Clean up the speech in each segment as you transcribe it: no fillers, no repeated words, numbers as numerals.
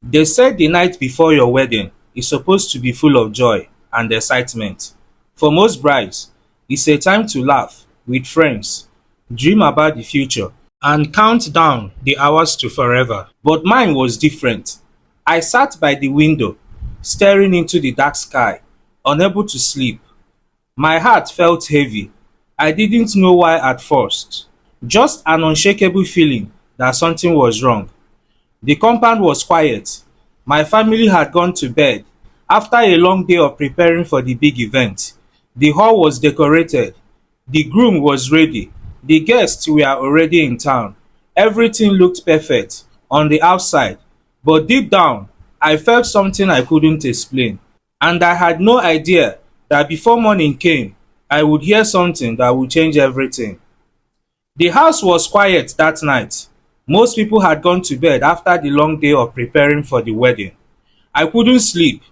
They said the night before your wedding is supposed to be full of joy and excitement. For most brides, it's a time to laugh with friends, dream about the future, and count down the hours to forever. But mine was different. I sat by the window, staring into the dark sky, unable to sleep. My heart felt heavy. I didn't know why at first. Just an unshakable feeling that something was wrong. The compound was quiet. My family had gone to bed after a long day of preparing for the big event. The hall was decorated. The groom was ready. The guests were already in town. Everything looked perfect on the outside, but deep down, I felt something I couldn't explain. And I had no idea that before morning came, I would hear something that would change everything. The house was quiet that night. Most people had gone to bed after the long day of preparing for the wedding. I couldn't sleep.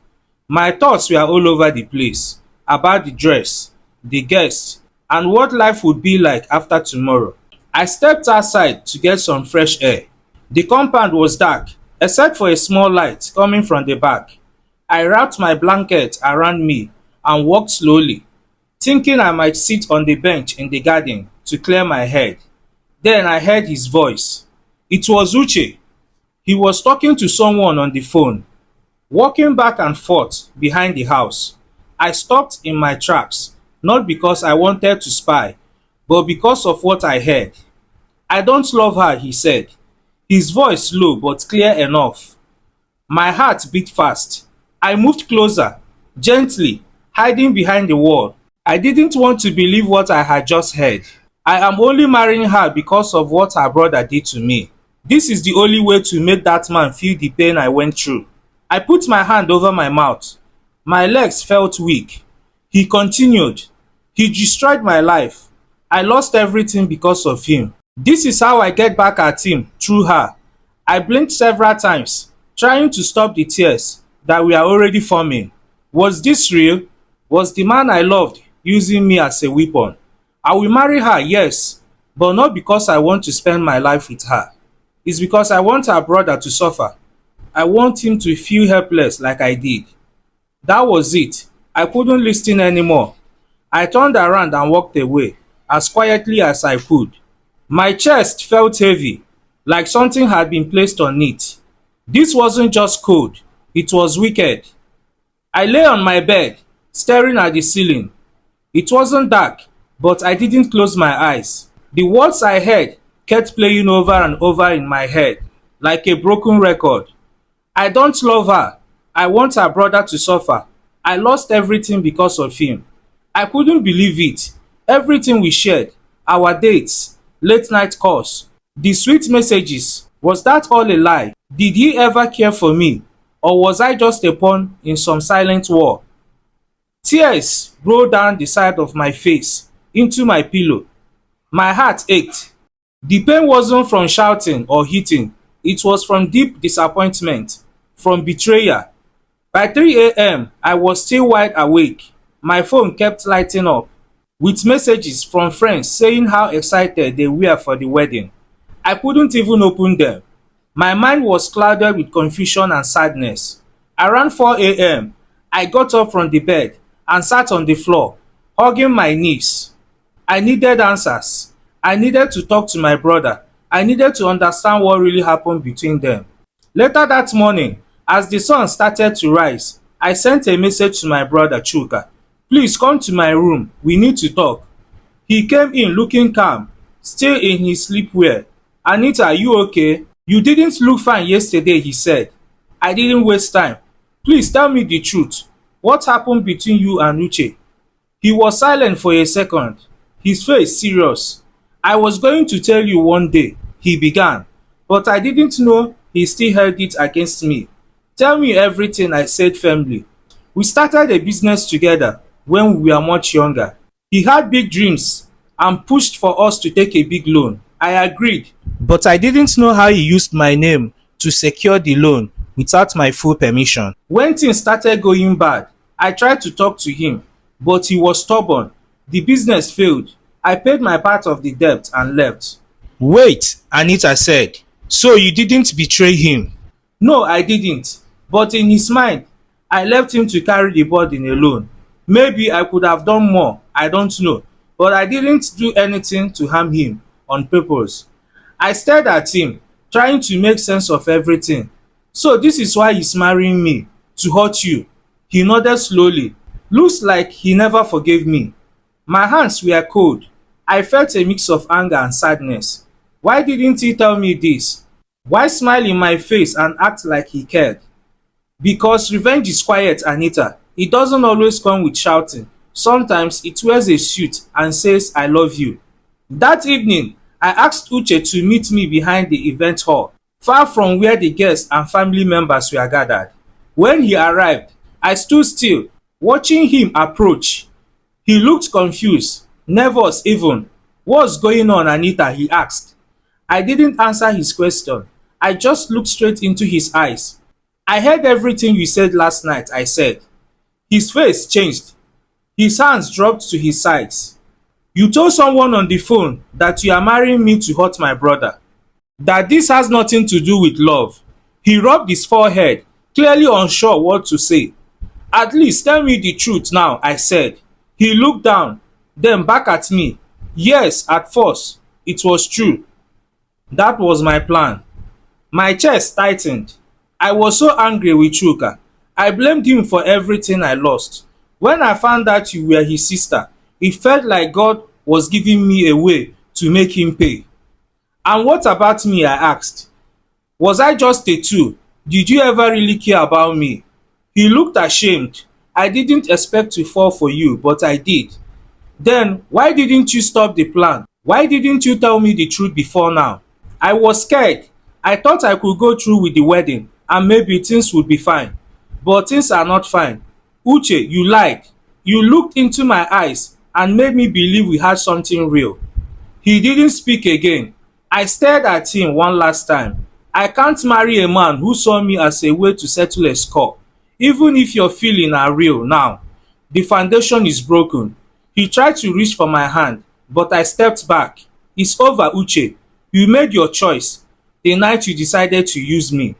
My thoughts were all over the place about the dress, the guests, and what life would be like after tomorrow. I stepped outside to get some fresh air. The compound was dark, except for a small light coming from the back. I wrapped my blanket around me and walked slowly, thinking I might sit on the bench in the garden to clear my head. Then I heard his voice. It was Uche. He was talking to someone on the phone, walking back and forth behind the house. I stopped in my tracks, not because I wanted to spy, but because of what I heard. I don't love her, he said, his voice low but clear enough. My heart beat fast. I moved closer, gently, hiding behind the wall. I didn't want to believe what I had just heard. I am only marrying her because of what her brother did to me. This is the only way to make that man feel the pain I went through. I put my hand over my mouth. My legs felt weak. He continued. He destroyed my life. I lost everything because of him. This is how I get back at him, through her. I blinked several times, trying to stop the tears that were already forming. Was this real? Was the man I loved using me as a weapon? I will marry her, yes, but not because I want to spend my life with her. It's because I want her brother to suffer. I want him to feel helpless like I did. That was it. I couldn't listen anymore. I turned around and walked away, as quietly as I could. My chest felt heavy, like something had been placed on it. This wasn't just cold, it was wicked. I lay on my bed, staring at the ceiling. It wasn't dark, but I didn't close my eyes. The words I heard kept playing over and over in my head, like a broken record. I don't love her. I want her brother to suffer. I lost everything because of him. I couldn't believe it. Everything we shared, our dates, late night calls, the sweet messages, was that all a lie? Did he ever care for me? Or was I just a pawn in some silent war? Tears rolled down the side of my face, into my pillow. My heart ached. The pain wasn't from shouting or hitting. It was from deep disappointment, from betrayal. By 3 a.m., I was still wide awake. My phone kept lighting up with messages from friends saying how excited they were for the wedding. I couldn't even open them. My mind was clouded with confusion and sadness. Around 4 a.m., I got up from the bed and sat on the floor, hugging my knees. I needed answers. I needed to talk to my brother. I needed to understand what really happened between them. Later that morning, as the sun started to rise, I sent a message to my brother Chuka. Please come to my room. We need to talk. He came in looking calm, still in his sleepwear. Anita, are you okay? You didn't look fine yesterday, he said. I didn't waste time. Please tell me the truth. What happened between you and Uche? He was silent for a second, his face serious. I was going to tell you one day, he began, but I didn't know he still held it against me. Tell me everything, I said firmly. We started a business together when we were much younger. He had big dreams and pushed for us to take a big loan. I agreed, but I didn't know how he used my name to secure the loan without my full permission. When things started going bad, I tried to talk to him, but he was stubborn. The business failed. I paid my part of the debt and left. Wait, Anita said. So you didn't betray him? No, I didn't. But in his mind, I left him to carry the burden alone. Maybe I could have done more, I don't know. But I didn't do anything to harm him on purpose. I stared at him, trying to make sense of everything. So this is why he's marrying me, to hurt you. He nodded slowly. Looks like he never forgave me. My hands were cold. I felt a mix of anger and sadness. Why didn't he tell me this? Why smile in my face and act like he cared? Because revenge is quiet, Anita. It doesn't always come with shouting. Sometimes it wears a suit and says, I love you. That evening, I asked Uche to meet me behind the event hall, far from where the guests and family members were gathered. When he arrived, I stood still, watching him approach. He looked confused, nervous even. What's going on, Anita? He asked. I didn't answer his question. I just looked straight into his eyes. I heard everything you said last night, I said. His face changed. His hands dropped to his sides. You told someone on the phone that you are marrying me to hurt my brother. That this has nothing to do with love. He rubbed his forehead, clearly unsure what to say. At least tell me the truth now, I said. He looked down, then back at me. Yes, at first, it was true. That was my plan. My chest tightened. I was so angry with Chuka. I blamed him for everything I lost. When I found out you were his sister, it felt like God was giving me a way to make him pay. And what about me, I asked. Was I just a tool? Did you ever really care about me? He looked ashamed. I didn't expect to fall for you, but I did. Then, why didn't you stop the plan? Why didn't you tell me the truth before now? I was scared. I thought I could go through with the wedding and maybe things would be fine. But things are not fine. Uche, you lied. You looked into my eyes and made me believe we had something real. He didn't speak again. I stared at him one last time. I can't marry a man who saw me as a way to settle a score. Even if your feelings are real now, the foundation is broken. He tried to reach for my hand, but I stepped back. It's over, Uche. You made your choice the night you decided to use me.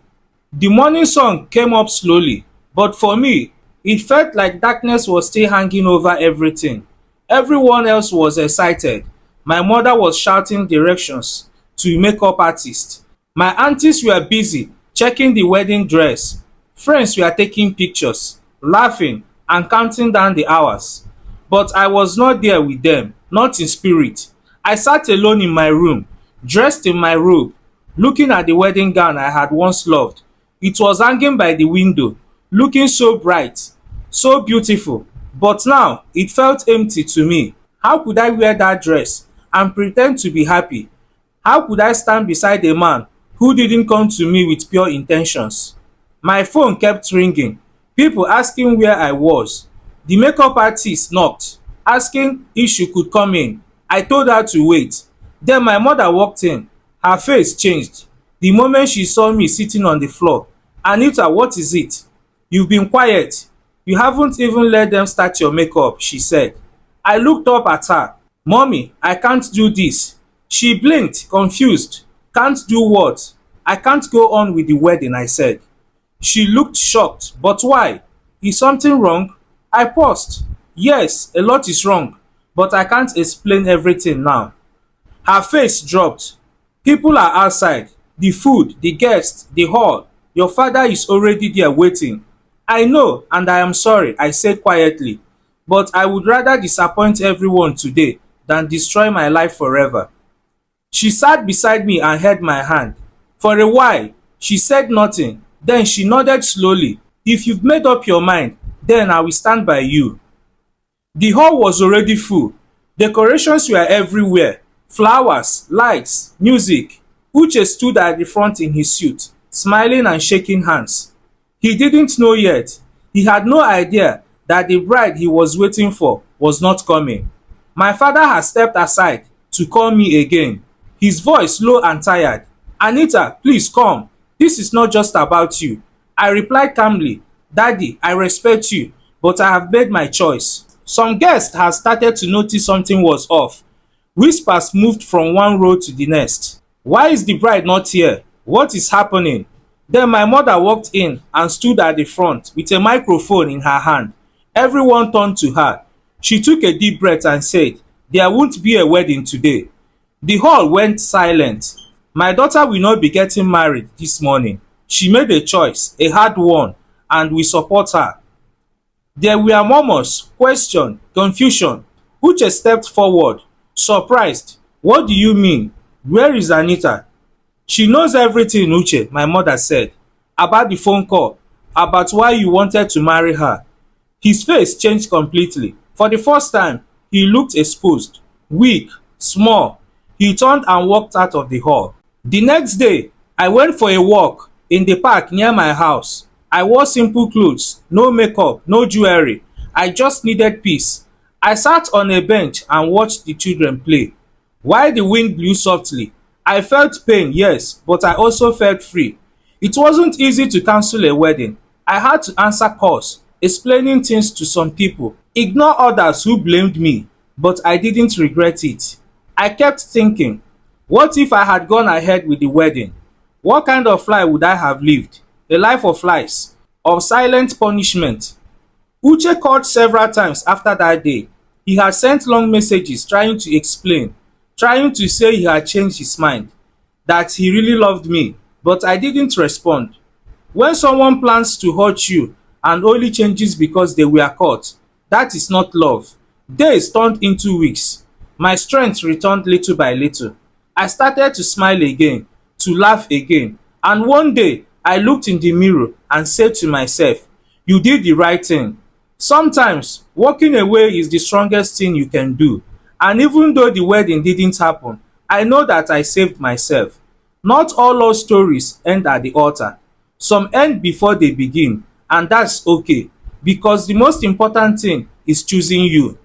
The morning sun came up slowly, but for me, it felt like darkness was still hanging over everything. Everyone else was excited. My mother was shouting directions to makeup artists. My aunties were busy checking the wedding dress. Friends were taking pictures, laughing, and counting down the hours. But I was not there with them, not in spirit. I sat alone in my room, dressed in my robe, looking at the wedding gown I had once loved. It was hanging by the window, looking so bright, so beautiful. But now it felt empty to me. How could I wear that dress and pretend to be happy? How could I stand beside a man who didn't come to me with pure intentions? My phone kept ringing, people asking where I was. The makeup artist knocked, asking if she could come in. I told her to wait. Then my mother walked in. Her face changed the moment she saw me sitting on the floor. Anita, what is it? You've been quiet. You haven't even let them start your makeup, she said. I looked up at her. Mommy, I can't do this. She blinked, confused. Can't do what? I can't go on with the wedding, I said. She looked shocked. But why? Is something wrong? I paused. Yes, a lot is wrong, but I can't explain everything now. Her face dropped. People are outside. The food, the guests, the hall. Your father is already there waiting. I know, and I am sorry, I said quietly. But I would rather disappoint everyone today than destroy my life forever. She sat beside me and held my hand. For a while, she said nothing. Then she nodded slowly. If you've made up your mind, then I will stand by you. The hall was already full. Decorations were everywhere. Flowers, lights, music. Uche stood at the front in his suit, smiling and shaking hands. He didn't know yet. He had no idea that the bride he was waiting for was not coming. My father had stepped aside to call me again. His voice low and tired. Anita, please come. This is not just about you. I replied calmly, Daddy, I respect you, but I have made my choice. Some guests had started to notice something was off. Whispers moved from one row to the next. Why is the bride not here? What is happening? Then my mother walked in and stood at the front with a microphone in her hand. Everyone turned to her. She took a deep breath and said, "There won't be a wedding today." The hall went silent. My daughter will not be getting married this morning. She made a choice, a hard one, and we support her. There were murmurs, questions, confusion. Uche stepped forward, surprised. "What do you mean? Where is Anita?" "She knows everything, Uche," my mother said. "About the phone call, about why you wanted to marry her." His face changed completely. For the first time, he looked exposed, weak, small. He turned and walked out of the hall. The next day, I went for a walk in the park near my house. I wore simple clothes, no makeup, no jewelry. I just needed peace. I sat on a bench and watched the children play. While the wind blew softly, I felt pain, yes, but I also felt free. It wasn't easy to cancel a wedding. I had to answer calls, explaining things to some people, ignore others who blamed me, but I didn't regret it. I kept thinking, what if I had gone ahead with the wedding? What kind of life would I have lived? A life of lies, of silent punishment. Uche called several times after that day. He had sent long messages trying to explain, trying to say he had changed his mind, that he really loved me, but I didn't respond. When someone plans to hurt you and only changes because they were caught, that is not love. Days turned into weeks. My strength returned little by little. I started to smile again, to laugh again, and one day I looked in the mirror and said to myself, "You did the right thing." Sometimes walking away is the strongest thing you can do. And even though the wedding didn't happen, I know that I saved myself. Not all love stories end at the altar. Some end before they begin, and that's okay, because the most important thing is choosing you.